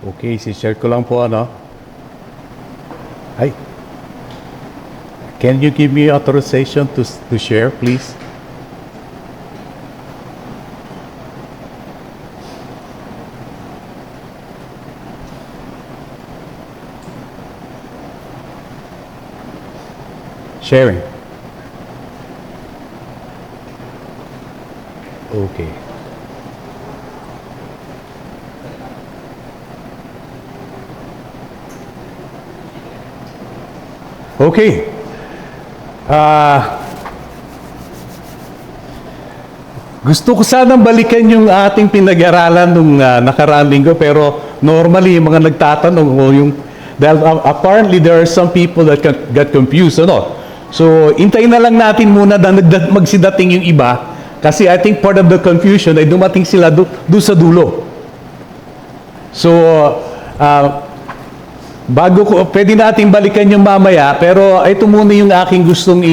Okay, si-share ko lang po ano. Ay. Can you give me authorization to share, please? Sharing. Okay. Okay. Gusto ko sanang balikan yung ating pinag-aralan nung nakaraang linggo, pero normally yung mga nagtatanong o yung dahil apparently there are some people that got confused, ano? So, intayin na lang natin muna na magsidating yung iba kasi I think part of the confusion ay dumating sila doon sa dulo. So, pwede natin balikan yung mamaya, pero ito muna yung aking gustong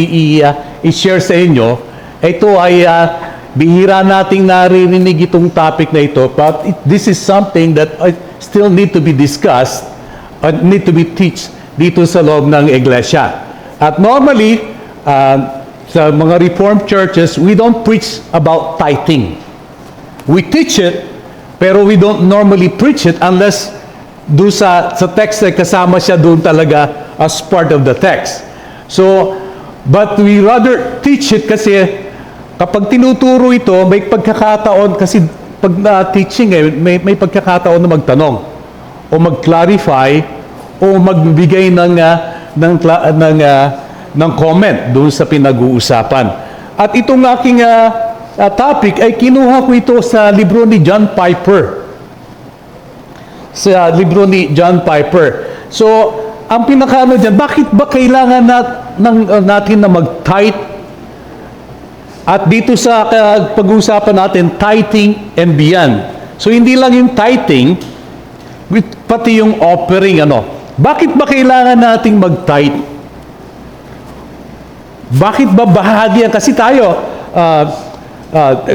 i-share sa inyo. Ito ay bihira nating naririnig itong topic na ito, but this is something that still need to be discussed and need to be teach dito sa loob ng iglesia. At normally, sa mga Reformed churches, we don't preach about tithing. We teach it, pero we don't normally preach it unless doon sa text ay kasama siya doon talaga as part of the text. So, but we rather teach it kasi kapag tinuturo ito, may pagkakataon kasi pag teaching may pagkakataon na magtanong o mag-clarify o magbigay ng comment doon sa pinag-uusapan. At itong aking topic ay kinuha ko ito sa libro ni John Piper. Sa libro ni John Piper. So, ang pinakaano dyan, bakit ba kailangan natin na mag-tithe? At dito sa pag-uusapan natin, tithing and beyond. So, hindi lang yung tithing, pati yung offering, ano. Bakit ba kailangan nating mag-tithe? Bakit ba bahagi yan? Kasi tayo,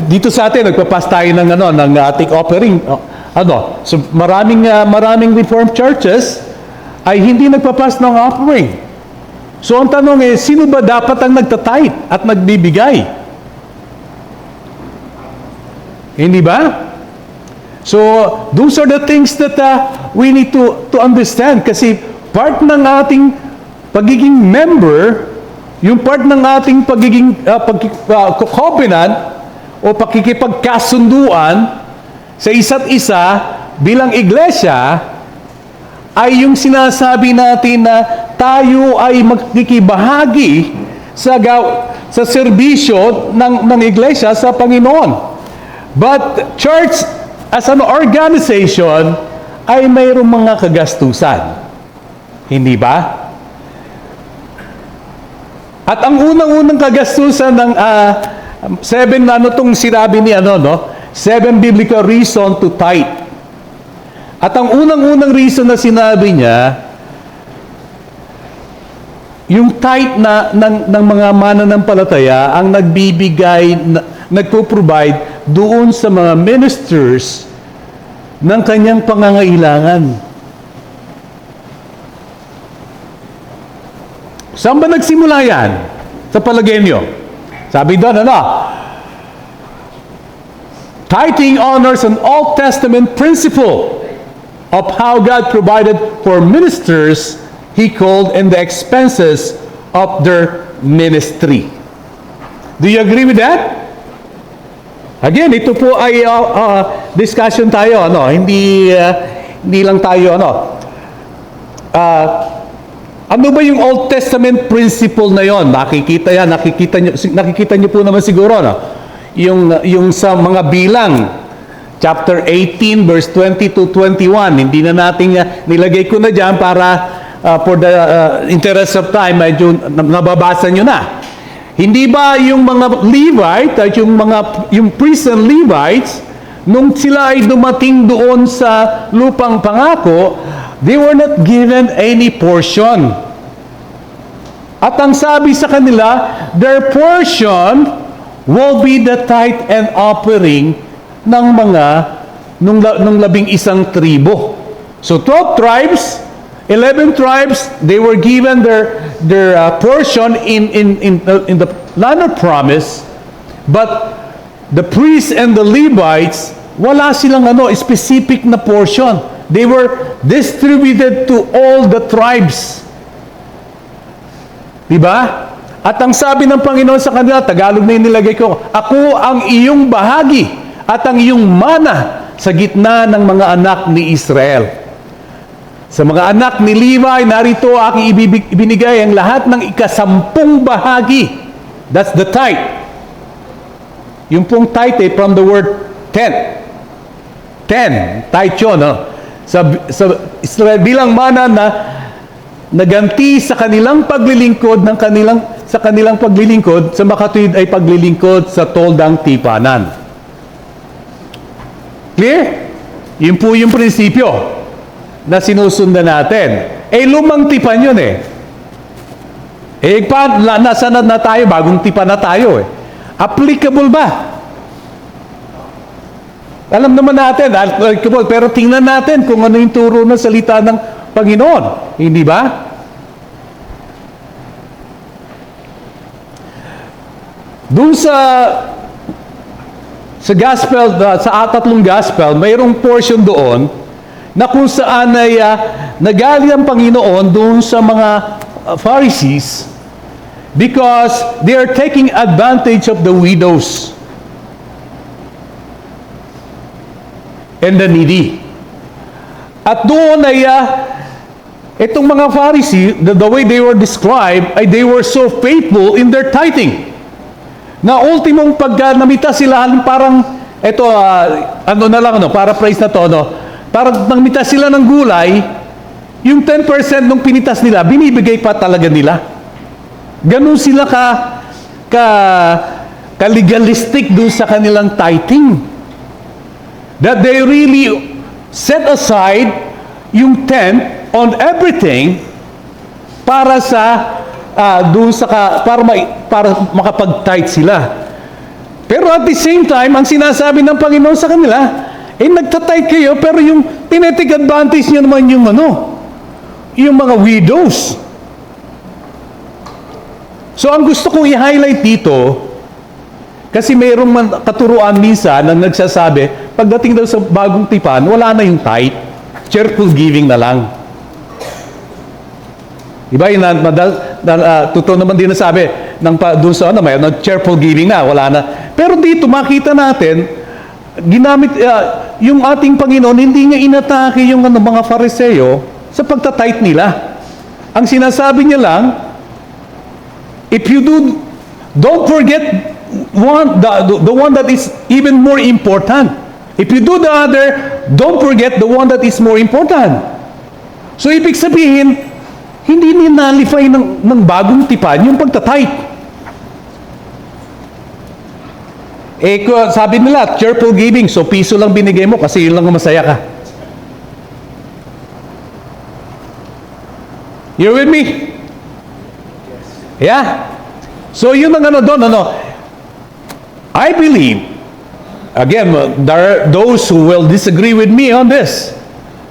dito sa atin, nagpapas tayo ng ating offering. So maraming Reformed churches ay hindi nagpapas ng offering. So ang tanong sino ba dapat ang nagtatithe at nagbibigay? Hindi ba? So those are the things that we need to understand kasi part ng ating pagiging member, yung part ng ating pagiging covenant o pakikipagkasunduan sa isa't isa bilang iglesia ay yung sinasabi natin na tayo ay magkikibahagi sa serbisyo ng iglesia sa Panginoon. But church as an organization ay mayroong mga kagastusan. Hindi ba? At ang unang-unang kagastusan ng itong sinabi ni 7 biblical reason to tithe. At ang unang-unang reason na sinabi niya, yung tithe ng mga mananampalataya ang nagbibigay, nagpo-provide doon sa mga ministers ng kanyang pangangailangan. Saan ba nagsimula yan? Sa palagay niyo? Sabi doon, tithing honors an Old Testament principle of how God provided for ministers He called in the expenses of their ministry. Do you agree with that? Again, ito po ay discussion tayo, hindi lang tayo, ano ba yung Old Testament principle na yon? Nakikita niyo po naman siguro, yung sa mga bilang, chapter 18, verse 20 to 21. Hindi na natin nilagay ko na dyan para for the interest of time, medyo nababasa nyo na. Hindi ba yung mga Levite at yung priests and Levites, nung sila ay dumating doon sa lupang pangako, they were not given any portion. At ang sabi sa kanila, their portion will be the tithe and offering ng mga nung 11 tribo. So 12 tribes, 11 tribes, they were given their portion in the land of promise, but the priests and the Levites, wala silang specific na portion. They were distributed to all the tribes. Diba? At ang sabi ng Panginoon sa kanila, Tagalog na yung nilagay ko, ako ang iyong bahagi at ang iyong mana sa gitna ng mga anak ni Israel. Sa mga anak ni Levi, narito aking ibinigay ang lahat ng ikasampung bahagi. That's the tithe. Yung pong tithe from the word ten. Tithe yun. Sa Israel, bilang mana na naganti sa kanilang paglilingkod sa kanilang paglilingkod sa makatuwid ay paglilingkod sa toldang tipanan. Clear? Yun po yung prinsipyo na sinusundan natin. Lumang tipan yun nasa na tayo, bagong tipan na tayo Applicable ba? Alam naman natin, applicable, pero tingnan natin kung ano yung turo ng salita ng Panginoon. Hindi ba? Doon sa gospel, sa tatlong gospel, mayroong portion doon na kung saan ay nagaling ang Panginoon doon sa mga Pharisees because they are taking advantage of the widows and the needy. At doon ay itong mga Pharisee, the way they were described, ay they were so faithful in their tithing na ultimong pagka namita sila, parang paraphrase na to, parang namita sila ng gulay, yung 10% nung pinitas nila, binibigay pa talaga nila. Ganun sila ka-legalistic dun sa kanilang tithing. That they really set aside yung 10 on everything para sa para makapag-tithe sila. Pero at the same time, ang sinasabi ng Panginoon sa kanila, nagta-tithe kayo, pero yung tinetik advantage niyo naman yung yung mga widows. So ang gusto kong i-highlight dito, kasi mayroong katuruan minsan na nagsasabi, pagdating daw sa bagong tipan, wala na yung tithe, cheerful giving na lang. Diba? Totoo naman din na sabi, doon sa may cheerful giving na, wala na. Pero dito, makita natin, ginamit, yung ating Panginoon, hindi niya inatake yung mga Fariseo sa pagtatithe nila. Ang sinasabi niya lang, if you don't forget the one that is even more important. If you do the other, don't forget the one that is more important. So, ibig sabihin, hindi ninalify ng bagong tipan yung pagtatithe. Sabi nila, cheerful giving, so piso lang binigay mo kasi yun lang masaya ka. You're with me? Yeah? So yun ang doon, I believe, again, there are those who will disagree with me on this.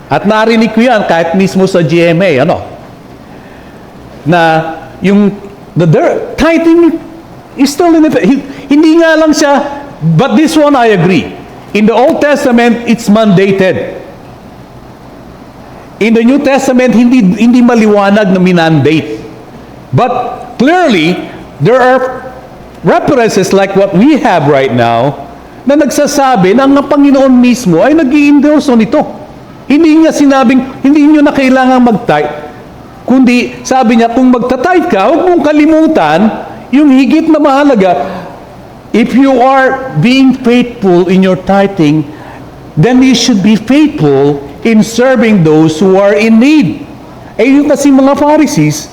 At narinig ko yan kahit mismo sa GMA, na yung the tithing is still in effect. Hindi nga lang siya, but this one I agree. In the Old Testament, it's mandated. In the New Testament, hindi maliwanag na minandate. But clearly, there are references like what we have right now na nagsasabi na ang Panginoon mismo ay nag-i-endorse nito. Hindi niya sinabing, hindi niyo na kailangan mag-tithe. Kundi, sabi niya, kung magta-tithe ka, huwag mong kalimutan yung higit na mahalaga. If you are being faithful in your tithing, then you should be faithful in serving those who are in need. Yung kasi mga Pharisees,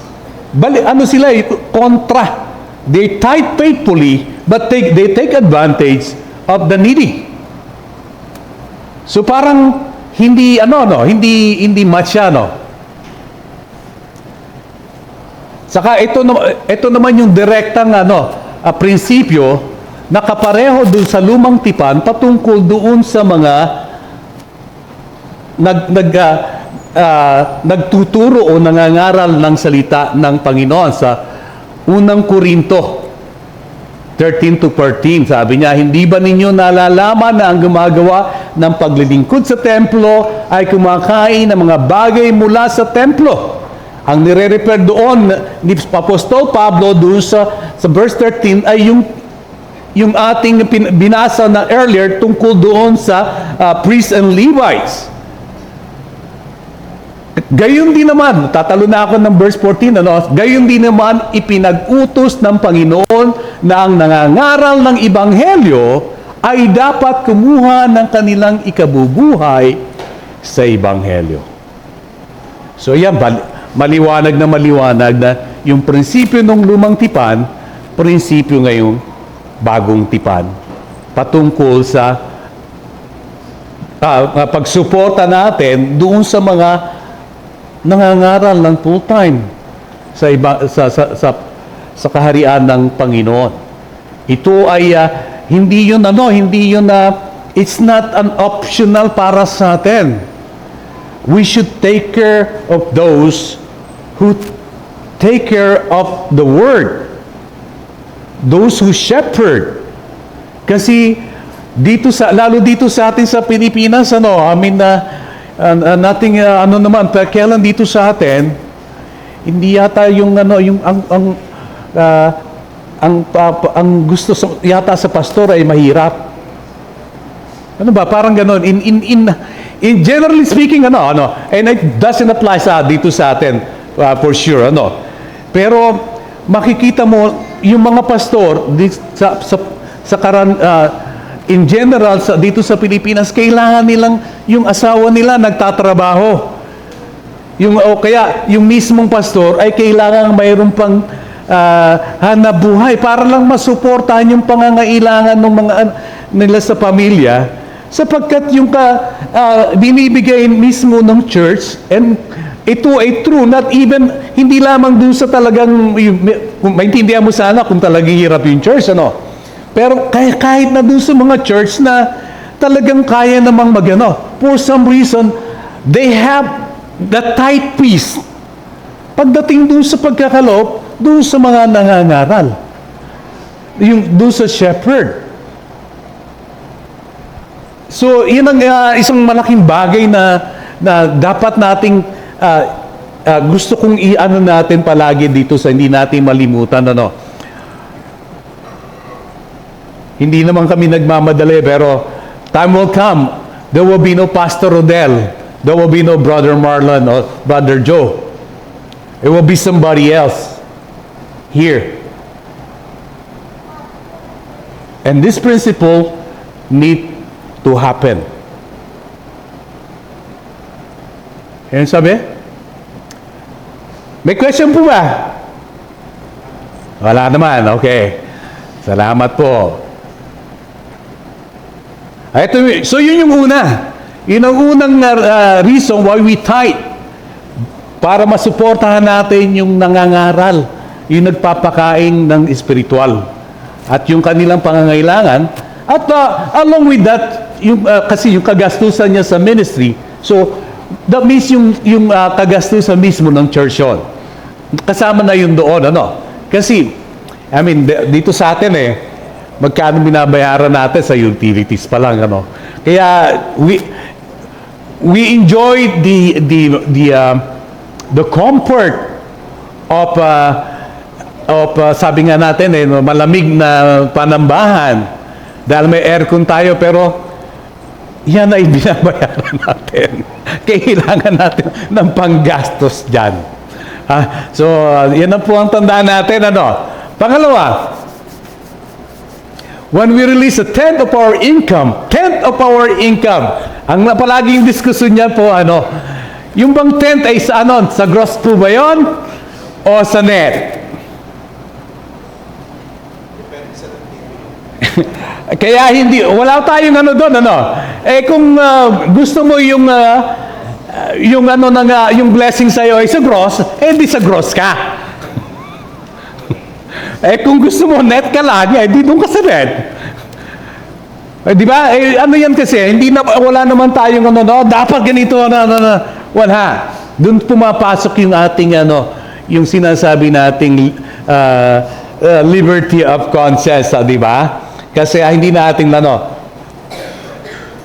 sila, kontra. They tithe faithfully, but they take advantage of the needy. So parang hindi match Saka ito naman yung direktang prinsipyo na kapareho dun sa lumang tipan patungkol doon sa mga nagtuturo o nangangaral ng salita ng Panginoon sa unang Korinto 13 to 14. Sabi niya, hindi ba ninyo nalalaman na ang gumagawa ng paglilingkod sa templo ay kumakain ng mga bagay mula sa templo? Ang nire-refer doon ni Apostol Pablo doon sa verse 13 ay yung ating binasa na earlier tungkol doon sa priests and Levites. Gayon din naman, tatalo na ako ng verse 14, gayon din naman ipinag-utos ng Panginoon na ang nangangaral ng Ebanghelyo ay dapat kumuha ng kanilang ikabubuhay sa Ebanghelyo. So yan, maliwanag na yung prinsipyo ng lumang tipan, prinsipyo ngayong bagong tipan, patungkol sa pagsuporta natin doon sa mga nangangaral ng full time sa kaharian ng Panginoon. Ito ay hindi yun it's not an optional para sa atin. We should take care of those who take care of the word. Those who shepherd. Kasi lalo dito sa atin sa Pilipinas, kailan dito sa atin, hindi yata ang gusto yata sa pastor ay mahirap. Ano ba? Parang gano'n. In generally speaking, and it doesn't apply dito sa atin, for sure, Pero, makikita mo, yung mga pastor, in general, dito sa Pilipinas, kailangan nilang yung asawa nila nagtatrabaho. Kaya yung mismong pastor ay kailangan mayroon pang hanap buhay para lang masuportahan yung pangangailangan ng mga nila sa pamilya, sapagkat yung binibigay mismo ng church, and ito ay true, not even, hindi lamang dun sa talagang, kung maintindihan mo sana kung talagang hirap yung church, pero kahit na dun sa mga church na talagang kaya namang for some reason, they have the tight peace. Pagdating dun sa pagkakaloob, dun sa mga nangangaral, dun sa shepherd. So, yun ang isang malaking bagay na dapat nating gusto kong natin palagi dito sa hindi natin malimutan, Hindi naman kami nagmamadali, pero time will come. There will be no Pastor Rodel. There will be no Brother Marlon or Brother Joe. It will be somebody else here. And this principle need to happen. Yan sabi? May question po ba? Wala naman. Okay. Salamat po. So yun yung una. Yun ang unang reason why we tithe. Para masuportahan natin yung nangangaral, yung nagpapakain ng espiritual. At yung kanilang pangangailangan. At along with that, kasi yung kagastusan niya sa ministry, so that means yung kagastusan mismo ng church yun. Kasama na yun doon, Kasi, dito sa atin magkano binabayaran natin sa utilities pa lang, Kaya we enjoy the comfort of sabi nga natin malamig na panambahan dahil may aircon tayo, pero yan ay binabayaran natin. Kailangan natin ng panggastos dyan. So, yan na po ang tandaan natin, Pangalawa, when we release a tenth of our income, ang palaging diskusyon niya po, yung bang tenth ay sa gross po ba yun? O sa net? Kaya wala tayong doon, kung gusto mo yung blessing sa'yo ay sa gross, di sa gross ka. Kung gusto mo net ka lang, di doon ka sa net. Di ba? Ano yan kasi, hindi na, wala naman tayong ano, no, dapat ganito, wala. Doon pumapasok yung ating, yung sinasabi nating liberty of conscience, di ba? Kasi hindi natin,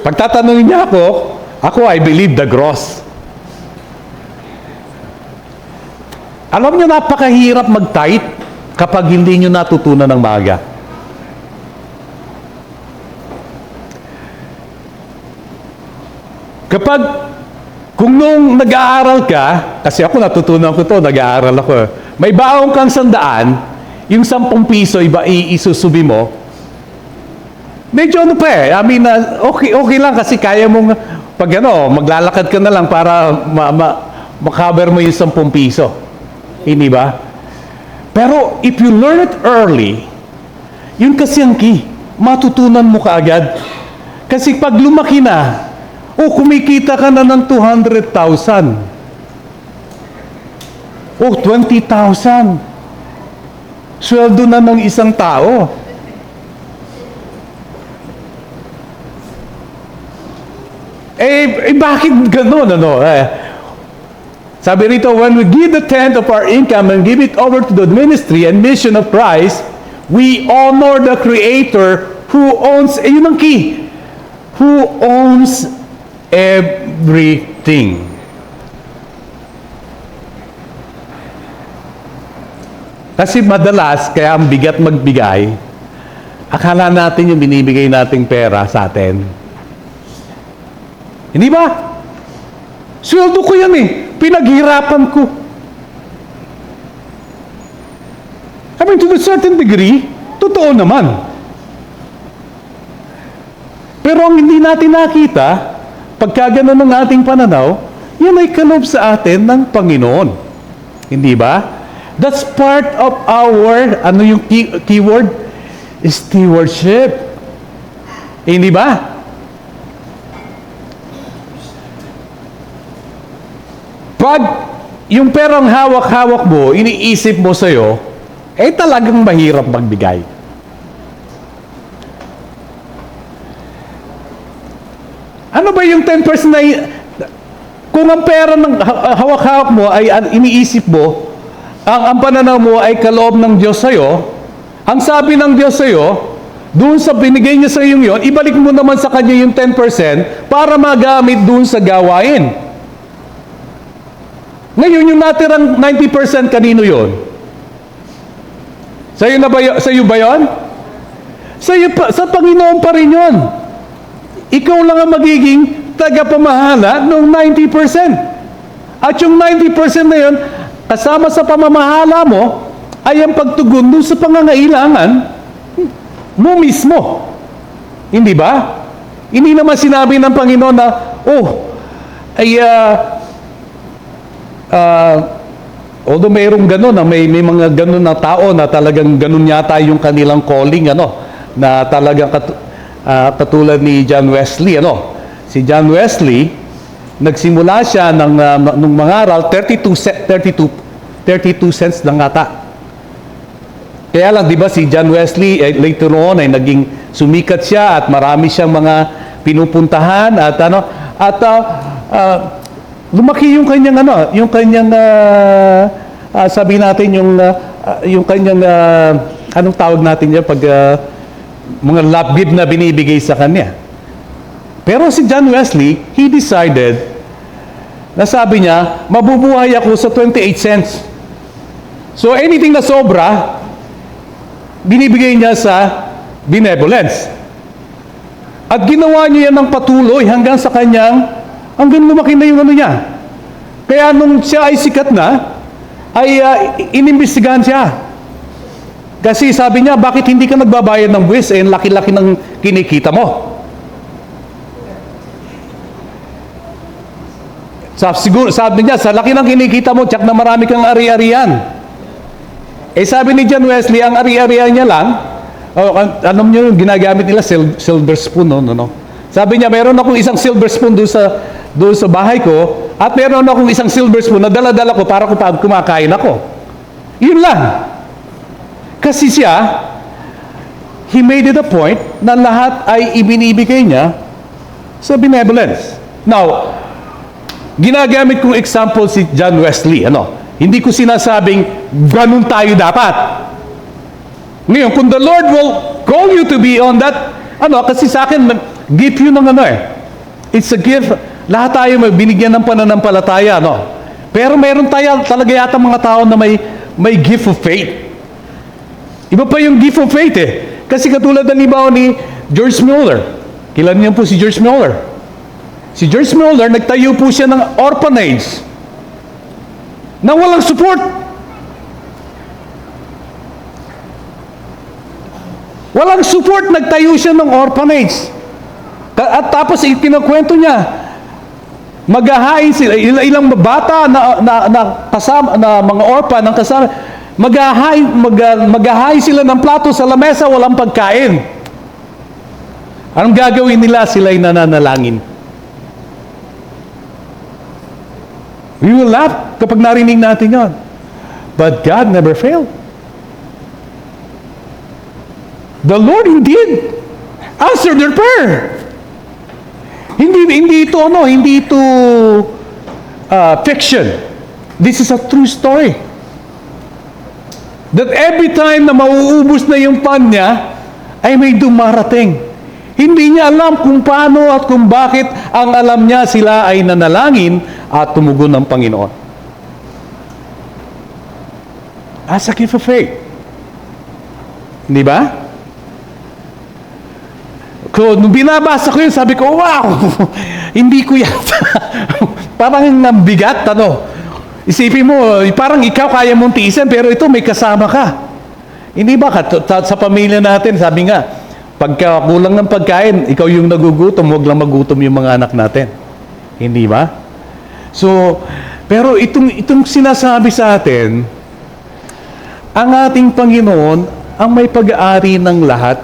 pagtatanungin niya ako, I believe the gross. Alam niyo, napakahirap mag-tight kapag hindi niyo natutunan ng maaga. Kung nung nag-aaral ka, kasi ako natutunan ko to, nag-aaral ako. May baong kang 100, yung 10 piso iba isusubi mo. Medyo I mean, okay lang kasi kaya mong, pag maglalakad ka na lang para makaber mo yung 10 piso. Hindi ba? Pero if you learn it early, yun kasi ang key. Matutunan mo kaagad. Kasi pag lumaki na, kumikita ka na ng 200,000. 20,000. Sweldo na ng isang tao. Bakit ganun, Sabi rito, when we give the tenth of our income and give it over to the ministry and mission of Christ, we honor the Creator who owns, yun ang key, who owns everything. Kasi madalas, kaya ang bigat magbigay, akala natin yung binibigay nating pera sa atin. Hindi ba? Sweldo ko yan Pinaghirapan ko. I mean, to a certain degree, totoo naman. Pero ang hindi natin nakita, pagka ganun ng ating pananaw, yan ay kalob sa atin ng Panginoon. Hindi ba? That's part of our, yung keyword? Stewardship. Hindi ba? Pag yung perang hawak-hawak mo, iniisip mo sa'yo, talagang mahirap magbigay. Ano ba yung 10% na, kung ang pera ng hawak-hawak mo ay iniisip mo, ang pananaw mo ay kaloob ng Diyos sa'yo, ang sabi ng Diyos sa'yo, doon sa binigay niya sa iyo yun, ibalik mo naman sa kanya yung 10% para magamit doon sa gawain. Ngayon, yung natirang 90% kanino yun? Sa'yo ba yun? Sa Panginoon pa rin yun. Ikaw lang ang magiging tagapamahala ng 90%. At yung 90% na yun, kasama sa pamamahala mo, ay ang pagtugon doon sa pangangailangan mo mismo. Hindi ba? Hindi naman sinabi ng Panginoon na, although mayroong gano'n, may mga gano'n na tao na talagang gano'n yata yung kanilang calling, na talagang katulad ni John Wesley, Si John Wesley, nagsimula siya nung mangaral, 32 cents lang ata. Kaya lang, di ba, si John Wesley, later on, ay naging sumikat siya at marami siyang mga pinupuntahan at lumaki yung kanyang sabi natin yung kanyang anong tawag natin yan pag mga love gift na binibigay sa kanya. Pero si John Wesley, he decided na sabi niya, mabubuhay ako sa 28 cents. So anything na sobra, binibigay niya sa benevolence. At ginawa niya yan ng patuloy hanggang sa kanyang hanggang lumaki na yung niya. Kaya nung siya ay sikat na, ay inimbestigahan siya. Kasi sabi niya, bakit hindi ka nagbabayad ng buwis? Laki-laki ng kinikita mo. Siguro, sabi niya, sa laki ng kinikita mo, tsak na marami kang ari-arian. Sabi ni John Wesley, ang ari-arian niya lang, alam niyo, ginagamit nila silver spoon, Sabi niya, meron akong isang silver spoon doon sa bahay ko, at meron akong isang silver spoon na dala-dala ko para kapag kumakain ako. Yun lang. Kasi siya, He made it a point na lahat ay ibinibigay niya sa benevolence. Now, ginagamit kong example si John Wesley. Hindi ko sinasabing ganun tayo dapat. Ngayon, kung the Lord will call you to be on that, kasi sa akin, gift yun ng it's a gift. Lahat tayo binigyan ng pananampalataya, Pero meron tayo talaga yata mga tao na may gift of faith. Iba pa yung gift of faith Kasi katulad ng ibaw ni George Mueller. Kilala niyo po si George Mueller. Si George Mueller, nagtayo po siya ng orphanage na walang support. Walang support, nagtayo siya ng orphanage. At tapos kinukwento niya, maghahain sila, ilang bata na kasama, na mga orphan ang kasama, maghahain sila ng plato sa lamesa, walang pagkain. Anong gagawin nila? Sila'y nananalangin. We will laugh kapag narinig natin yon. But God never failed. The Lord indeed answered their prayer. Hindi ito fiction. This is a true story. That every time na mauubos na yung pan niya, ay may dumarating. Hindi niya alam kung paano at kung bakit. Ang alam niya, sila ay nanalangin at tumugon ng Panginoon. As a gift of faith. Di ba? Nung binabasa ko yun, sabi ko, wow! Hindi ko yata. Parang nabigat, Isipin mo, parang ikaw kaya mong tiisan, pero ito may kasama ka. Hindi ba? Sa pamilya natin, sabi nga, pagka kulang ng pagkain, ikaw yung nagugutom, huwag lang magutom yung mga anak natin. Hindi ba? So, pero itong sinasabi sa atin, ang ating Panginoon, ang may pag-aari ng lahat,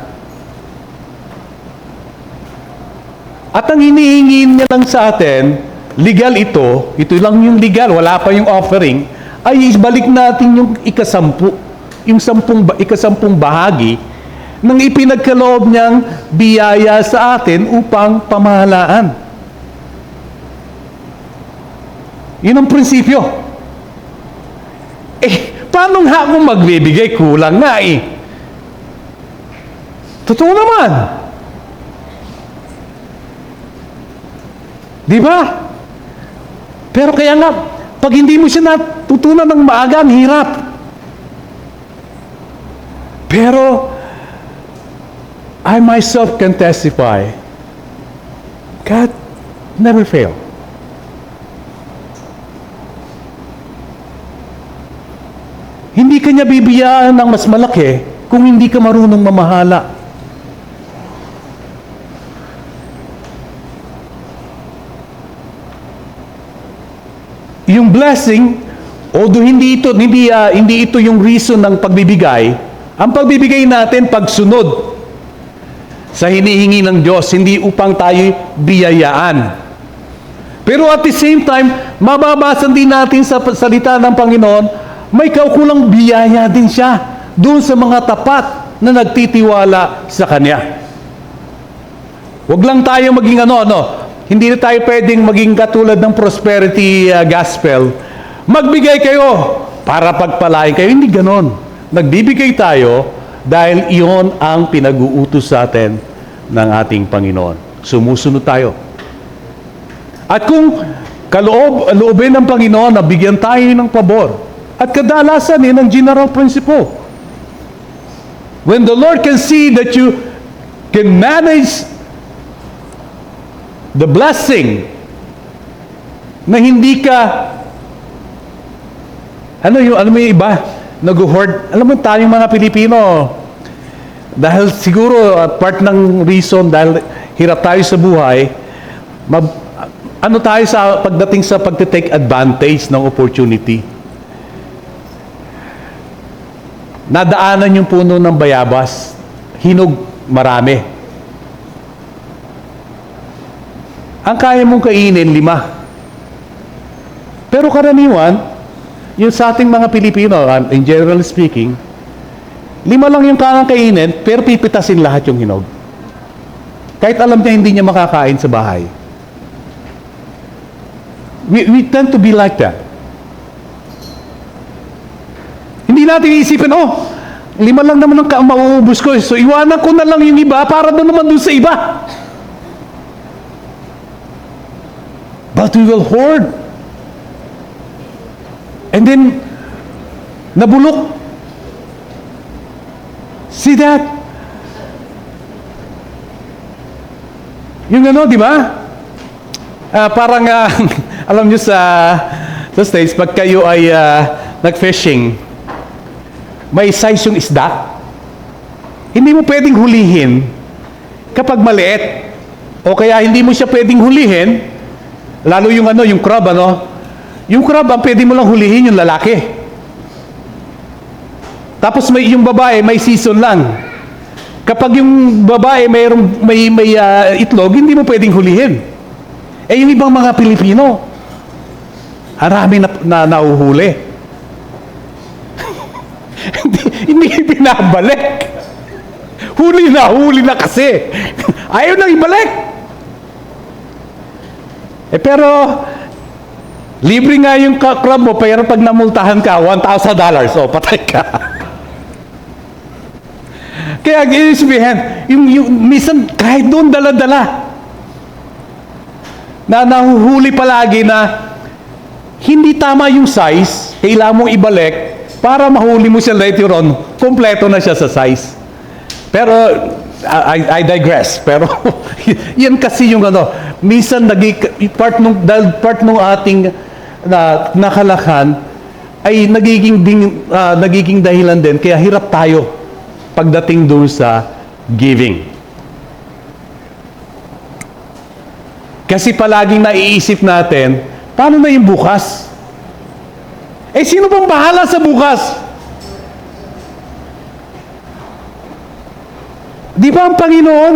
at ang hinihingi niya lang sa atin, legal ito lang yung legal, wala pa yung offering, ay ibalik natin yung ikasampung bahagi ng ipinagkaloob niyang biyaya sa atin upang pamahalaan. Yun ang prinsipyo. Paano nga kung magbibigay? Kulang nga Totoo naman. Di ba? Pero kaya nga, pag hindi mo siya natutunan ng maaga, ang hirap. Pero, I myself can testify, God never failed. Hindi ka niya bibiyaan ng mas malaki kung hindi ka marunong mamahala. Yung blessing, although hindi ito yung reason ng pagbibigay, ang pagbibigay natin pagsunod sa hinihingi ng Diyos, hindi upang tayo biyayaan. Pero at the same time, mababasa din natin sa salita ng Panginoon, may kaukulang biyaya din siya doon sa mga tapat na nagtitiwala sa Kanya. Huwag lang tayo maging hindi na tayo pwedeng maging katulad ng prosperity gospel. Magbigay kayo para pagpalain kayo. Hindi ganon. Nagbibigay tayo dahil iyon ang pinag-uutos sa atin ng ating Panginoon. Sumusunod tayo. At kung loobin ng Panginoon na bigyan tayo ng pabor, at kadalasan ang general principle. When the Lord can see that you can manage the blessing na hindi ka ano yung iba nag-hoard. Alam mo tayong mga Pilipino, dahil siguro part ng reason dahil hirap tayo sa buhay, tayo sa pagdating sa pagte-take advantage ng opportunity. Nadaanan yung puno ng bayabas, hinog marami. Ang kaya mong kainin, 5. Pero karaniwan, yung sa ating mga Pilipino, in general speaking, 5 lang yung kainin, pero pipitasin lahat yung hinog. Kahit alam niya hindi niya makakain sa bahay. We tend to be like that. Hindi natin iisipin, 5 lang naman ang mauubos ko. So, iwanan ko na lang yung iba para doon naman doon sa iba. But we will hoard. And then, nabulok. See that? Yung di ba? Parang, alam nyo sa States, pag kayo ay nag-fishing, may size yung isda. Hindi mo pwedeng hulihin kapag maliit. O kaya hindi mo siya pwedeng hulihin, lalo yung yung crab, Yung crab, ang pwede mo lang hulihin yung lalaki. Tapos yung babae, may season lang. Kapag yung babae may itlog, hindi mo pwedeng hulihin. Yung ibang mga Pilipino, marami na nauhuli. hindi pinabalik. Huli na kasi. Ayaw nang ibalik. Pero, libre nga yung crab mo, pero pag namultahan ka, $1,000, patay ka. Kaya, sabihin, yung minsan, kahit doon dala-dala, na nahuhuli palagi na hindi tama yung size, kailangan mong ibalik para mahuli mo siya later on, kompleto na siya sa size. Pero, I digress. Pero, yan kasi yung minsan part nung ating nakalakan ay nagiging dahilan din, kaya hirap tayo pagdating doon sa giving. Kasi palaging naiisip natin, paano na yung bukas? Sino bang bahala sa bukas? Di ba ang Panginoon?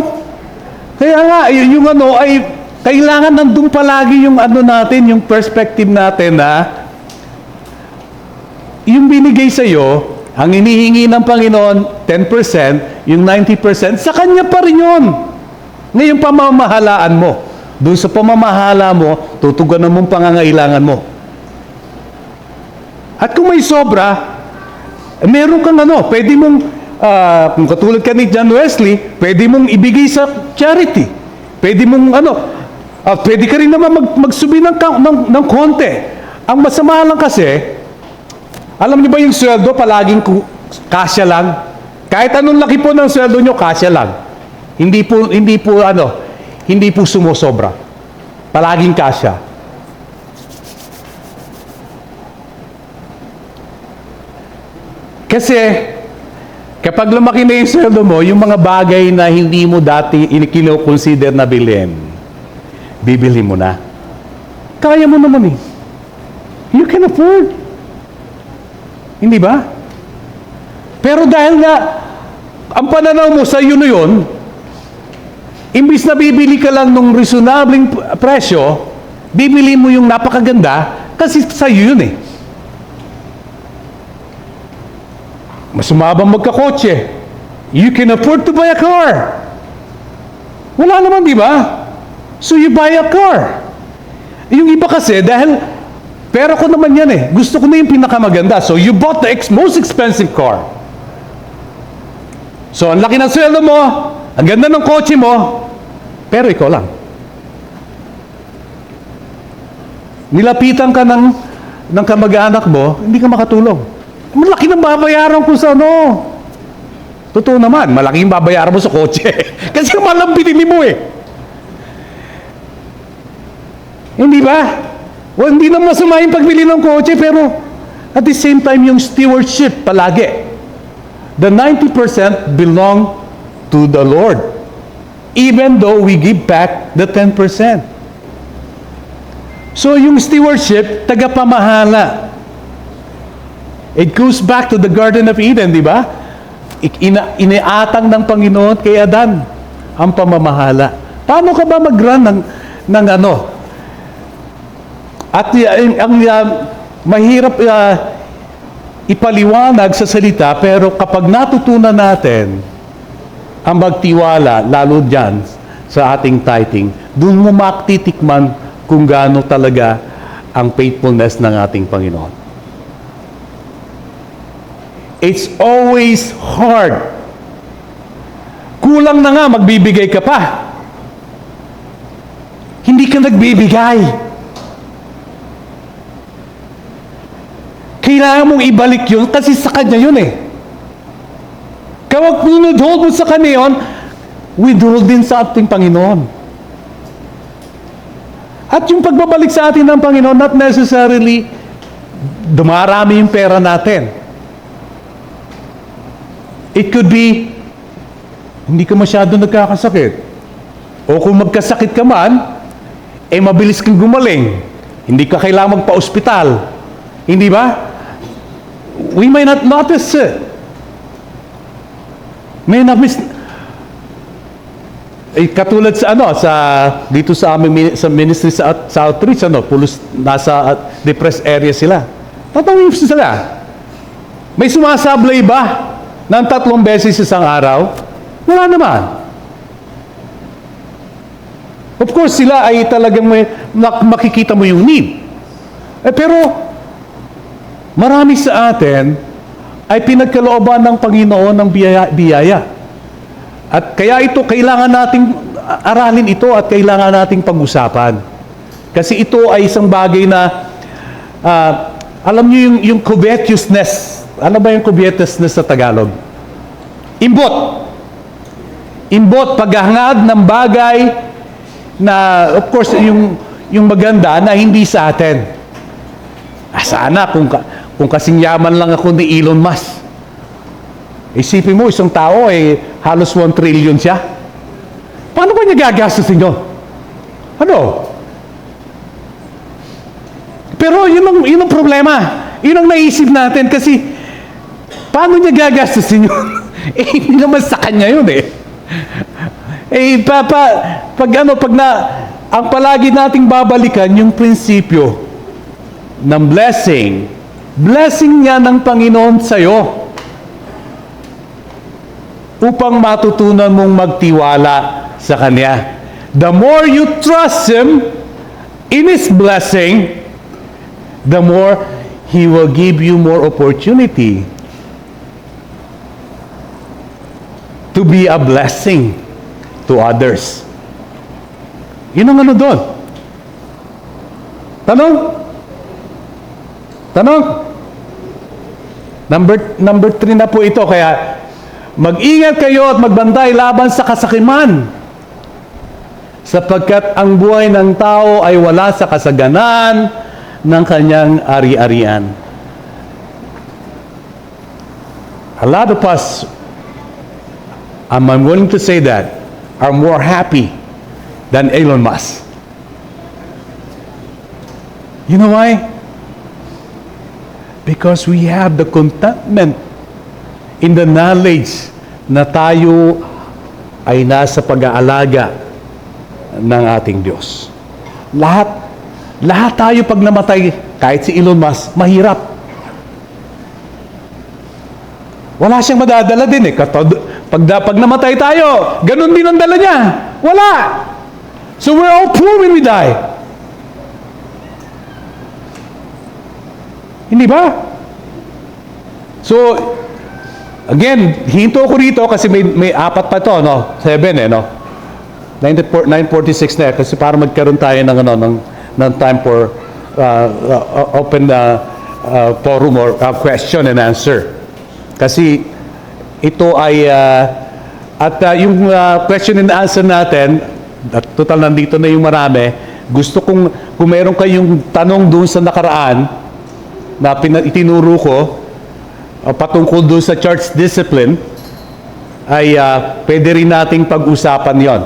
Kaya nga, yung ay kailangan nandun palagi yung natin, yung perspective natin na yung binigay sa iyo, ang hinihingi ng Panginoon, 10%, yung 90%, sa Kanya pa rin yun. Ngayon, pamamahalaan mo. Doon sa pamamahala mo, tutugunan mong pangangailangan mo. At kung may sobra, meron kang pwede mong, kung katulad ka ni John Wesley, pwede mong ibigay sa charity. Pwede mong pwede ka rin naman magsubi ng konti. Ang masama lang kasi, alam niyo ba yung sweldo palaging kasya lang? Kahit anong laki po ng sweldo nyo, kasya lang. Hindi po sumusobra. Palaging kasya. Kasi, kapag lumaki na yung sweldo mo, yung mga bagay na hindi mo dati kino-consider na bilhin, bibili mo na. Kaya mo naman eh. You can afford. Hindi ba? Pero dahil nga, ang pananaw mo sa yun, imbis na bibili ka lang nung reasonabling presyo, bibili mo yung napakaganda kasi sa yun eh. Mas umabang magkakotse. You can afford to buy a car. Wala naman, di ba? So you buy a car. Yung iba kasi, dahil pera ko naman yan eh. Gusto ko na yung pinakamaganda. So you bought the most expensive car. So ang laki ng sweldo mo, ang ganda ng kotse mo, pero ikaw lang. Nilapitan ka ng kamag-anak mo, hindi ka makatulong. Malaki ng babayaran ko sa Totoo naman, malaki yung babayaran mo sa kotse. Kasi malang binili mo eh. Hindi ba? Well, hindi na masama yung pagbili ng kotse, pero at the same time, yung stewardship palagi. The 90% belong to the Lord. Even though we give back the 10%. So, yung stewardship, tagapamahala. It goes back to the Garden of Eden, di ba? Iniatang ng Panginoon kay Adan ang pamamahala. Paano ka ba mag-run ng At ang mahirap ipaliwanag sa salita, pero kapag natutunan natin ang magtiwala, lalo dyan sa ating tithing, doon mo maktitikman kung gaano talaga ang faithfulness ng ating Panginoon. It's always hard. Kulang na nga, magbibigay ka pa. Hindi ka nagbibigay. Kailangan mong ibalik yun kasi sa Kanya yun eh. Kapag pinudhold mo sa Kanya yun, withhold din sa ating Panginoon. At yung pagbabalik sa atin ng Panginoon, not necessarily dumarami yung pera natin. It could be, hindi ka masyado nagkakasakit. O kung magkasakit ka man, mabilis kang gumaling. Hindi ka kailangang magpa-ospital. Hindi ba? We may not notice it. May na-miss. Katulad sa dito sa aming sa ministry sa outreach, nasa depressed area sila. Tatawin sila. May sumasablay ba ng 3 beses isang araw? Wala naman. Of course, sila ay talagang makikita mo yung need. Pero, marami sa atin ay pinagkalooban ng Panginoon ng biyaya. At kaya ito, kailangan nating aralin ito at kailangan nating pag-usapan. Kasi ito ay isang bagay na, alam niyo yung covetousness. Ano ba yung covetousness sa Tagalog? Imbot. Imbot, paghahangad ng bagay na, of course, yung maganda na hindi sa atin. Sana kung kasing yaman lang ako ni Elon Musk. Isipin mo, isang tao halos 1 trillion siya. Paano ba niya gagastusin yun? Ano? Pero yun ang problema. Yun ang naisip natin kasi paano niya gagastusin yun? Hindi naman sa kanya yun ang palagi nating babalikan yung prinsipyo ng blessing niya ng Panginoon sa'yo upang matutunan mong magtiwala sa Kanya. The more you trust Him in His blessing, the more He will give you more opportunity to be a blessing to others. Yun ang doon. Tanong? Number 3 na po ito, kaya mag-ingat kayo at magbantay laban sa kasakiman, sapagkat ang buhay ng tao ay wala sa kasaganan ng kanyang ari-arian. A lot of us, I'm willing to say that, are more happy than Elon Musk. You know why? Because we have the contentment in the knowledge na tayo ay nasa pag-aalaga ng ating Diyos. Lahat tayo pag namatay, kahit si Elon Musk, mahirap. Wala siyang madadala din Pag namatay tayo, ganun din ang dala niya. Wala. So we're all poor when we die. Hindi ba? So, again, hinto ko rito kasi may 4 pa to, 7 9:46 na kasi para magkaroon tayo ng time for open forum or question and answer. Kasi ito ay yung question and answer natin, total nandito na yung marami. Gusto kung meron kayong tanong doon sa nakaraan na itinuro ko patungkol doon sa church discipline, ay pwede rin nating pag-usapan yon.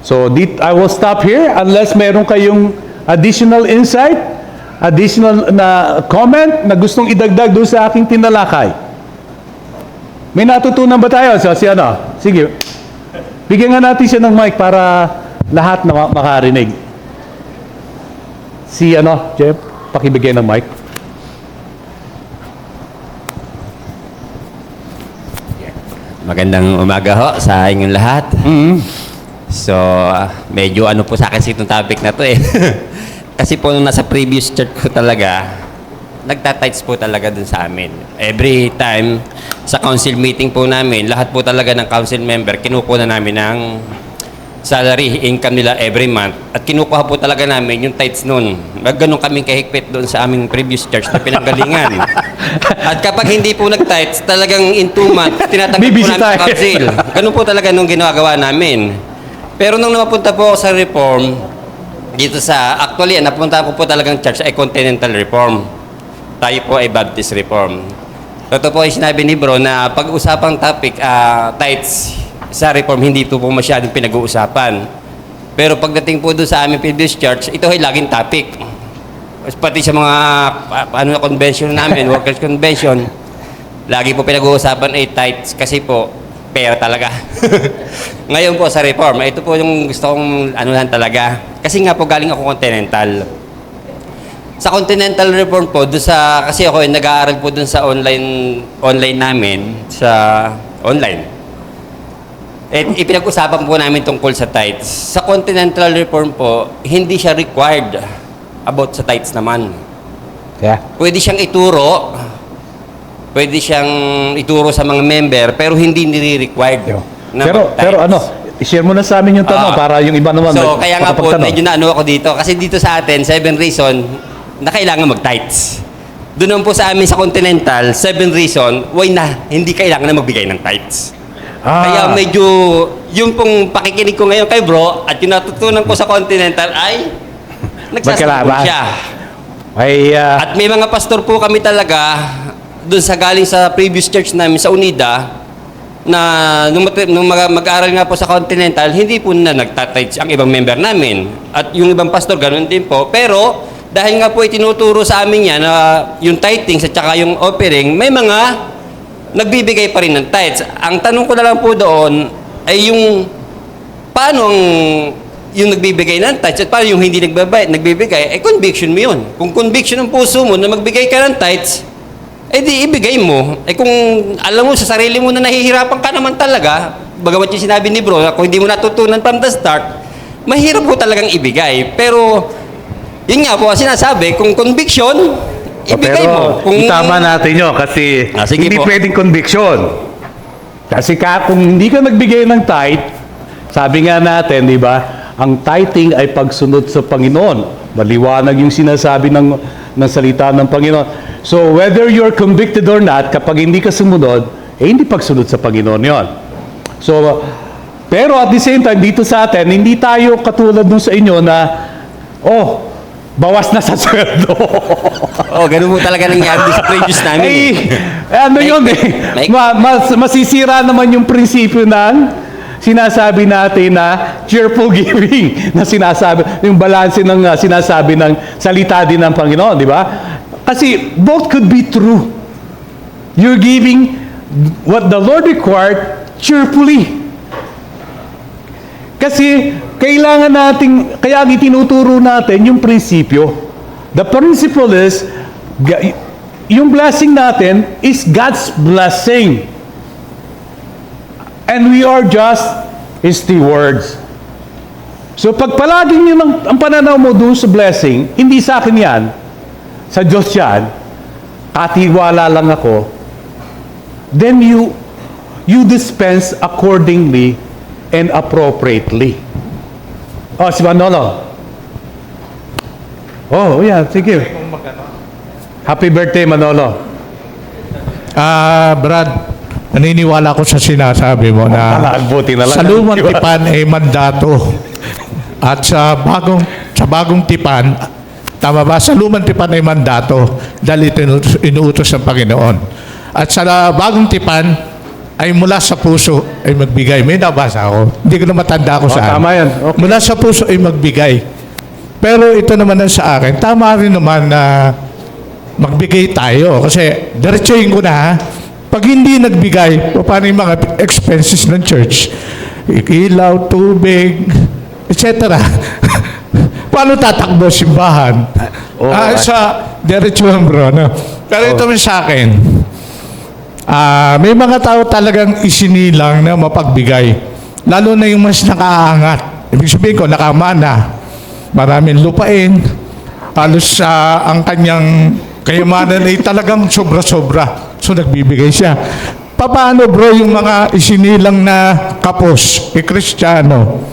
So, I will stop here unless meron kayong additional insight, additional na comment na gustong idagdag doon sa aking tinalakay. May natutunan ba tayo? So, sige. Bigyan nga natin siya ng mic para lahat na makarinig. Jeff, pakibigay ng mic. Magandang umaga ho sa inyong lahat. Mm. So, medyo ano po sa akin itong topic na to eh. Kasi po nung nasa previous church ko talaga, nagtatights po talaga dun sa amin. Every time sa council meeting po namin, lahat po talaga ng council member, kinukuha na namin ng salary, income nila every month. At kinukuha po talaga namin yung tithes nun. Ganun kaming kahigpit doon sa aming previous church na pinanggalingan. At kapag hindi po nag-tithes, talagang in 2 months, tinatanggap po namin sa council. Ganun po talaga nung ginagawa namin. Pero nung napunta po ako sa Reform, dito actually, napunta ko po talagang church ay Continental Reform. Tayo po ay Baptist Reform. Totoo po yung sinabi ni bro na pag-usapang topic, tithes, sa Reform, hindi ito po masyadong pinag-uusapan. Pero pagdating po doon sa aming previous church, ito ay laging topic. Pati sa mga convention namin, workers convention, lagi po pinag-uusapan ay tithes kasi po, pera talaga. Ngayon po sa Reform, ito po yung gusto kong anuhan talaga. Kasi nga po galing ako Continental. Sa Continental Reform po, kasi ako ay nag-aaral po doon sa online namin, sa online. Ipinag-usapan po namin tungkol sa tithes. Sa Continental Reform po, hindi siya required about sa tithes naman. Yeah. Pwede siyang ituro sa mga member, pero hindi nire-required. na mag-tithes. Pero ano, i-share mo na sa amin yung tanong para yung iba naman. So, kaya nga po, makapagtanong. medyo naano ako dito. Kasi dito sa atin, 7 reason na kailangan mag-tithes. Doon naman po sa amin sa Continental, 7 reason why na hindi kailangan na magbigay ng tithes. Kaya medyo, yung pong pakikinig ko ngayon kay bro, at yung natutunan ko sa Continental ay, nagsasagot siya. At may mga pastor po kami talaga, dun sa galing sa previous church namin sa Unida, na nung mag-aaral nga po sa Continental, hindi po na nagtatights ang ibang member namin. At yung ibang pastor, ganun din po. Pero, dahil nga po itinuturo sa amin yan, na yung tithings at saka yung offering, may mga nagbibigay pa rin ng tithes. Ang tanong ko na lang po doon ay yung paano yung nagbibigay ng tithes at paano yung hindi nagbibigay, conviction mo yun. Kung conviction ng puso mo na magbigay ka ng tithes, di ibigay mo. Kung alam mo sa sarili mo na nahihirapan ka naman talaga, bagamat yung sinabi ni bro, kung hindi mo natutunan from the start, mahirap po talagang ibigay. Pero, yun nga po, sinasabi, kung conviction, ibigay mo. Pero itama natin yun kasi hindi po. pwedeng conviction. Kasi kung hindi ka nagbigay ng tithe, sabi nga natin, di ba, ang tithing ay pagsunod sa Panginoon. Maliwanag yung sinasabi ng salita ng Panginoon. So whether you're convicted or not, kapag hindi ka sumunod, hindi pagsunod sa Panginoon yon. So, pero at the same time, dito sa atin, hindi tayo katulad nung sa inyo na, bawas na sa sweldo. Ganun po talaga nangyari sa previous namin. Masisira naman yung prinsipyo ng sinasabi natin na cheerful giving, na sinasabi, yung balanse ng sinasabi ng salita din ng Panginoon, di ba? Kasi both could be true. You're giving what the Lord required cheerfully. Kasi kailangan nating, kaya itinuturo natin yung prinsipyo. The principle is, yung blessing natin is God's blessing. And we are just stewards. So pag palaging yun ang pananaw mo doon sa blessing, hindi sa akin yan, sa Diyos yan, katiwala lang ako, then you dispense accordingly and appropriately. Si Manolo. Yeah, sige. Happy birthday, Manolo. Brad, naniniwala ko sa sinasabi mo na sa lumang tipan ay mandato. At sa bagong tipan, tama ba? Sa lumang tipan ay mandato dahil inuutos ng Panginoon. At sa bagong tipan, ay mula sa puso ay magbigay. May nabasa ako. Hindi ko na matanda ko saan. Tama yan. Okay. Mula sa puso ay magbigay. Pero ito naman ang sa akin, tama rin naman na magbigay tayo. Kasi, diretsuhin ko na ha. Pag hindi nagbigay, paano yung mga expenses ng church? Ilaw, tubig, etc. Paano tatakbo simbahan? Sa diretsuhin bro. No? Pero ito sa akin, May mga tao talagang isinilang na mapagbigay. Lalo na yung mas nakaangat. Ibig sabihin ko, nakamana. Maraming lupain. Halos ang kanyang kayamanan ay talagang sobra-sobra. So nagbibigay siya. Paano bro yung mga isinilang na kapos, Kristiyano?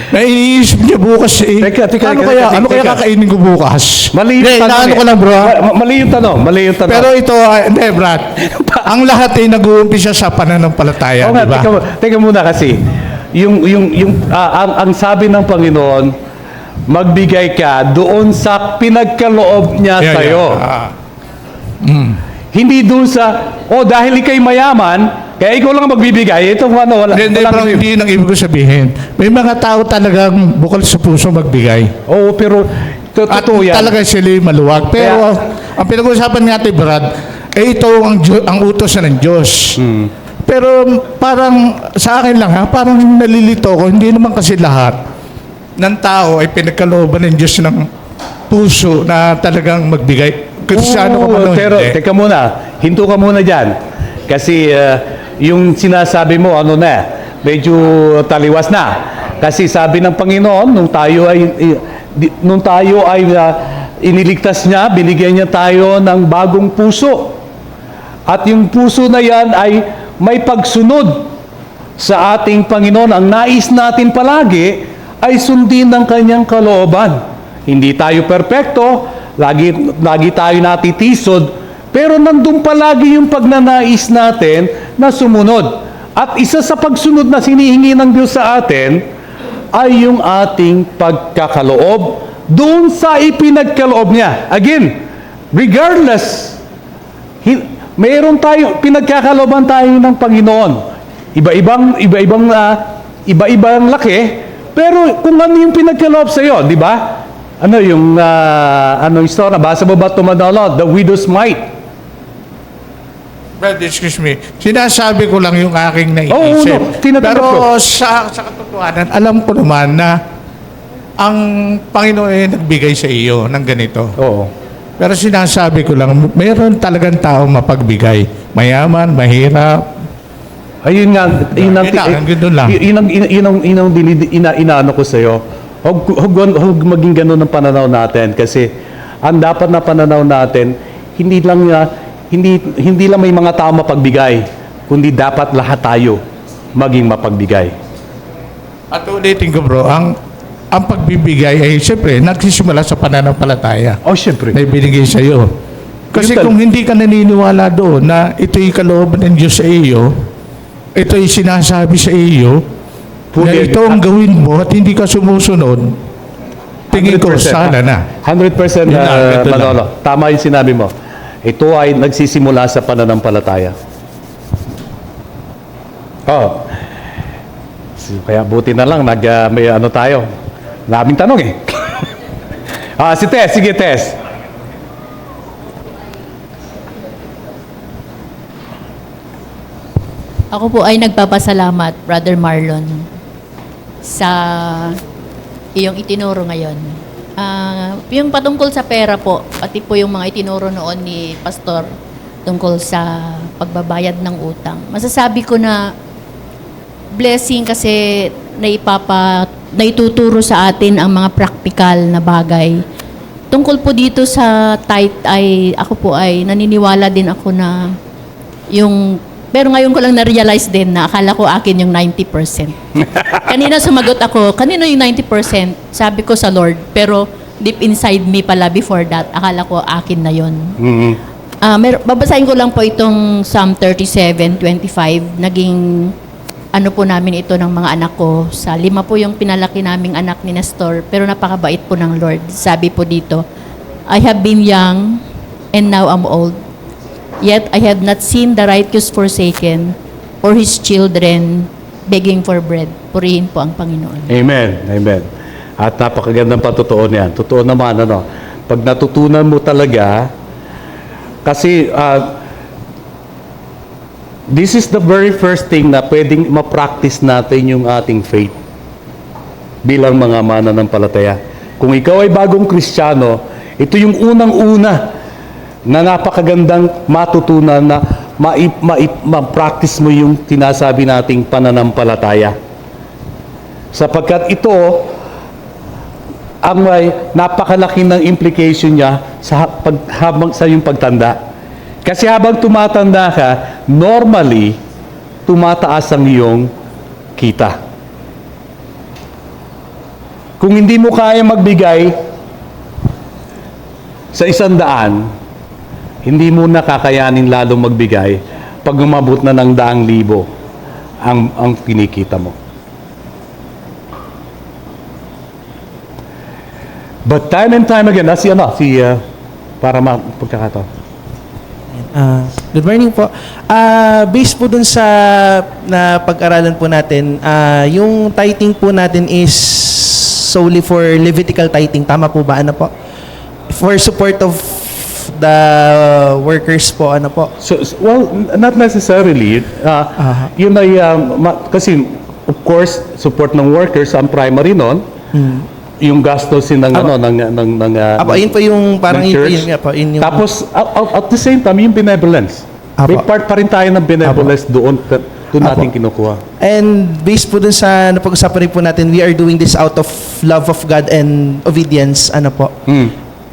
Na iniisip niya bukas ano kaya kakainin ko bukas? Mali yung tanong. Inaano ko lang bro. Mali yung tanong. Pero ito, hindi Brad. Ang lahat ay nag-uumpisa sa pananampalataya, Oo nga, di ba? teka muna kasi. Ang sabi ng Panginoon, magbigay ka doon sa pinagkaloob niya sa'yo. Hindi doon sa, dahil ikay mayaman, kaya ikaw lang ang magbibigay. Ito wala. Hindi nang ibig ko sabihin. May mga tao talagang bukal sa puso magbigay. Oo, pero At totoo yan. talaga sila maluwag. Pero ang pinag-uusapan natin, Brad, ito ang utos ng Diyos. Pero parang sa akin lang parang nalilito ko, hindi naman kasi lahat ng tao ay pinagkalooban ng Diyos ng puso na talagang magbigay. Kristiyano ka man o pero hindi. teka muna, hinto ka muna dyan. Kasi yung sinasabi mo, medyo taliwas na. Kasi sabi ng Panginoon, nung tayo ay iniligtas niya, binigyan niya tayo ng bagong puso. At yung puso na yan ay may pagsunod sa ating Panginoon. Ang nais natin palagi ay sundin ng kanyang kalooban. Hindi tayo perpekto, lagi tayo natitisod, pero nandun palagi yung pagnanais natin na sumunod. At isa sa pagsunod na sinihingi ng Diyos sa atin ay yung ating pagkakaloob doon sa ipinagkaloob niya. Again, regardless, mayroon tayo, pinagkakalooban tayo ng Panginoon. Iba-ibang laki, pero kung ano yung pinagkaloob sa iyo, di ba? Ano yung istorya? Basa mo ba ito, Manolo? The widow's mite. Brad, excuse me. Sinasabi ko lang yung aking naiisip. Pero sa katotohanan, alam ko naman na ang Panginoon ay nagbigay sa iyo ng ganito. Oo. Pero sinasabi ko lang, mayroon talagang tao mapagbigay. Mayaman, mahirap. Ayun nga, inaano ko sa iyo. Huwag maging ganun ang pananaw natin kasi ang dapat na pananaw natin hindi lang may mga tao mapagbigay, kundi dapat lahat tayo maging mapagbigay. At ulitin ko bro, ang pagbibigay ay siyempre nagsisimula sa pananampalataya. Siyempre. Na ibinigay sa iyo. Kasi kung hindi ka naniniwala doon na ito'y kalooban ng Diyos sa iyo, ito'y sinasabi sa iyo, na ito ang gawin mo at hindi ka sumusunod, tingin ko sana na. 100% Manolo. Tama yung sinabi mo. Ito ay nagsisimula sa pananampalataya. Kaya buti na lang may tayo. Daming tanong eh. Si Tess, sige Tess. Ako po ay nagpapasalamat, Brother Marlon, sa iyong itinuro ngayon. Yung patungkol sa pera po, pati po yung mga itinuro noon ni Pastor tungkol sa pagbabayad ng utang. Masasabi ko na blessing kasi naituturo sa atin ang mga practical na bagay. Tungkol po dito sa tithe ay ako po ay naniniwala din ako na pero ngayon ko lang na-realize din na akala ko akin yung 90%. Kanina sumagot ako, kanino yung 90%? Sabi ko sa Lord, pero deep inside me pala before that, akala ko akin na yun. Babasahin ko lang po itong Psalm 37:25. Naging po namin ito ng mga anak ko. Sa 5 po yung pinalaki naming anak ni Nestor, pero napakabait po ng Lord. Sabi po dito, I have been young and now I'm old. Yet I have not seen the righteous forsaken or his children begging for bread. Purihin po ang Panginoon. Amen. Amen. At napakagandang patutuon yan. Totoo naman, pag natutunan mo talaga, kasi this is the very first thing na pwedeng ma-practice natin yung ating faith bilang mga mananampalataya. Kung ikaw ay bagong Kristiyano, ito yung unang-una na napakagandang matutunan na ma-practice mo yung tinasabi nating pananampalataya. Sapagkat ito, ang may napakalaki ng implication niya habang sa iyong pagtanda. Kasi habang tumatanda ka, normally, tumataas ang iyong kita. Kung hindi mo kaya magbigay sa 100, hindi mo na kakayanin lalong magbigay pag umabot na ng 100,000 ang kinikita mo. But time and time again, para mapagkakataon. Good morning po. Based po dun sa na pag-aralan po natin, yung tithing po natin is solely for Levitical tithing. Tama po ba? Ano po? For support of the workers po, ano po? Well, not necessarily. Yun ay, kasi, of course, support ng workers ang primary nun. Yung gastusin ng Apo, yun po yung parang ng yun, church. yun nga po, yun yung Tapos at the same time yung benevolence. Apo. May part pa rin tayo ng benevolence doon natin kinukuha. And based po dun sa napag-usapan rin po natin, we are doing this out of love of God and obedience, ano po.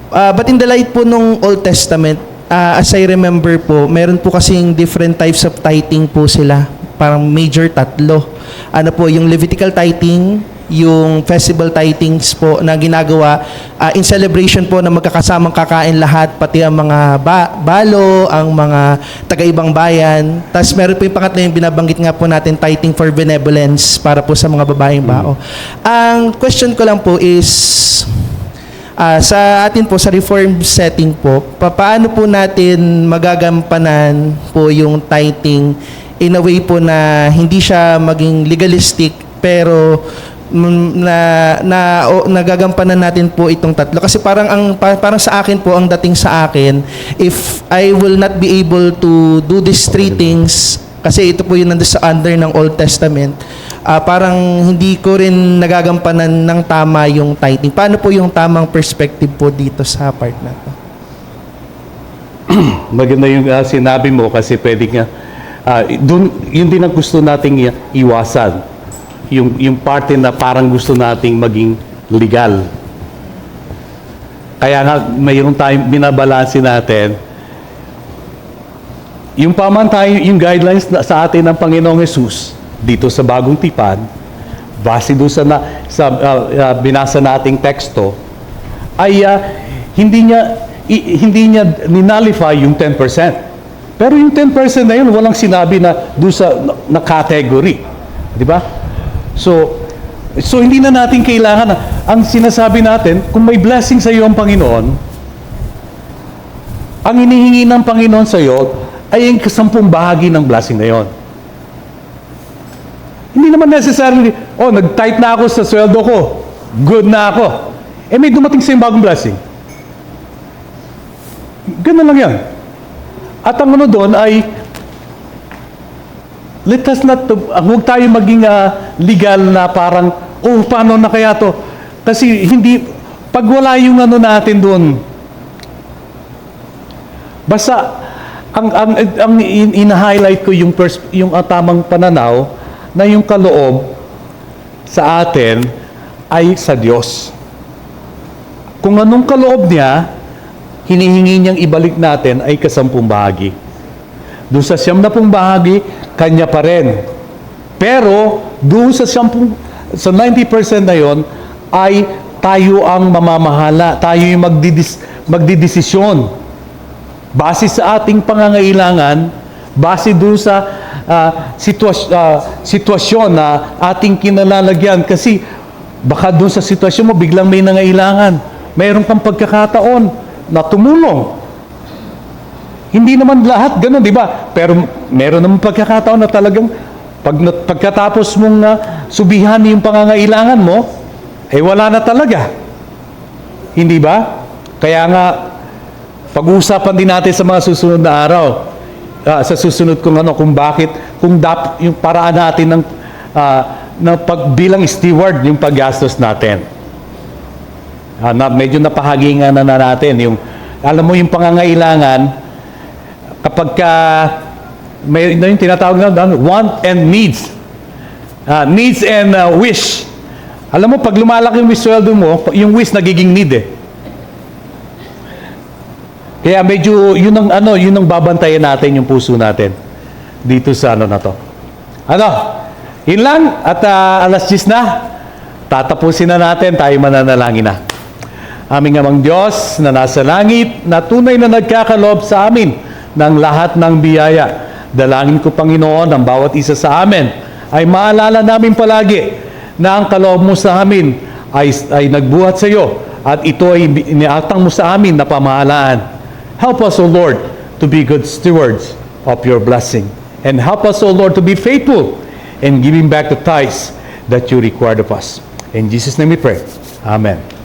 But in the light po nung Old Testament, as I remember po, meron po kasing different types of tithing po sila. Parang major 3. Ano po, yung Levitical tithing, yung festival tithings po na ginagawa in celebration po na magkakasamang kakain lahat, pati ang mga balo, ang mga taga-ibang bayan. Tapos meron po yung pangatlo yung binabanggit nga po natin, tithing for benevolence para po sa mga babaeng bao. Ang question ko lang po is, sa atin po, sa reform setting po, paano po natin magagampanan po yung tithing in a way po na hindi siya maging legalistic pero nagagampanan natin po itong 3 kasi parang sa akin po ang dating sa akin, if I will not be able to do these 3 things kasi ito po yung nandun sa under ng Old Testament, parang hindi ko rin nagagampanan ng tama yung tithing. Paano po yung tamang perspective po dito sa part na to? Maganda yung sinabi mo kasi pwede nga yun din ang gusto nating iwasan. Yung parte na parang gusto nating maging legal. Kaya nga mayroon tayong binabalanse natin. Yung pamantay, yung guidelines sa atin ng Panginoong Hesus dito sa Bagong Tipan, base doon sa binasa nating teksto, ay hindi niya ninalify yung 10%. Pero yung 10% na yun, walang sinabi na doon sa na category. Di ba? So hindi na natin kailangan ang sinasabi natin, kung may blessing sa iyo ang Panginoon, ang hinihingi ng Panginoon sa iyo ay ang 10 bahagi ng blessing na yon. Hindi naman necessarily, nag-tithe na ako sa sweldo ko, good na ako. May dumating sa yung bagong blessing. Ganun lang yan. At ang doon ay, let us not, huwag tayo maging legal na parang, paano na kaya to? Kasi pag wala yung natin doon, basta, ang ina-highlight ko yung tamang pananaw na yung kaloob sa atin ay sa Diyos. Kung anong kaloob niya, hinihingi niyang ibalik natin ay 10 bahagi. Doon sa 90 bahagi, kanya pa rin. Pero, doon sa 90% na yon ay tayo ang mamamahala. Tayo yung magdidesisyon. Base sa ating pangangailangan, base doon sa sitwasyon na ating kinalalagyan. Kasi, baka doon sa sitwasyon mo, biglang may nangailangan. Mayroon kang pagkakataon na tumulong. Hindi naman lahat ganun, di ba? Pero meron naman pagkakataon na talagang pagkatapos mong subihan yung pangangailangan mo, wala na talaga. Hindi ba? Kaya nga, pag-uusapan din natin sa mga susunod na araw, sa susunod kung bakit, yung paraan natin ng pagbilang steward yung paggastos natin. Medyo napahagingan na natin. Alam mo yung pangangailangan, kapag may yung tinatawag na want and needs. Needs and wish. Alam mo, pag lumalaki yung sweldo mo, yung wish nagiging need eh. Kaya medyo, yun ang babantayan natin yung puso natin dito sa na to. Yun lang, at alas 10 na, tatapusin na natin, tayo mananalangin na. Aming amang Diyos na nasa langit, na tunay na nagkakaloob sa amin ng lahat ng biyaya. Dalangin ko, Panginoon, ang bawat isa sa amin ay maalala namin palagi na ang kaloob mo sa amin ay nagbuhat sa iyo at ito ay iniatang mo sa amin na pamahalaan. Help us, O Lord, to be good stewards of your blessing. And help us, O Lord, to be faithful in giving back the tithes that you required of us. In Jesus' name we pray. Amen.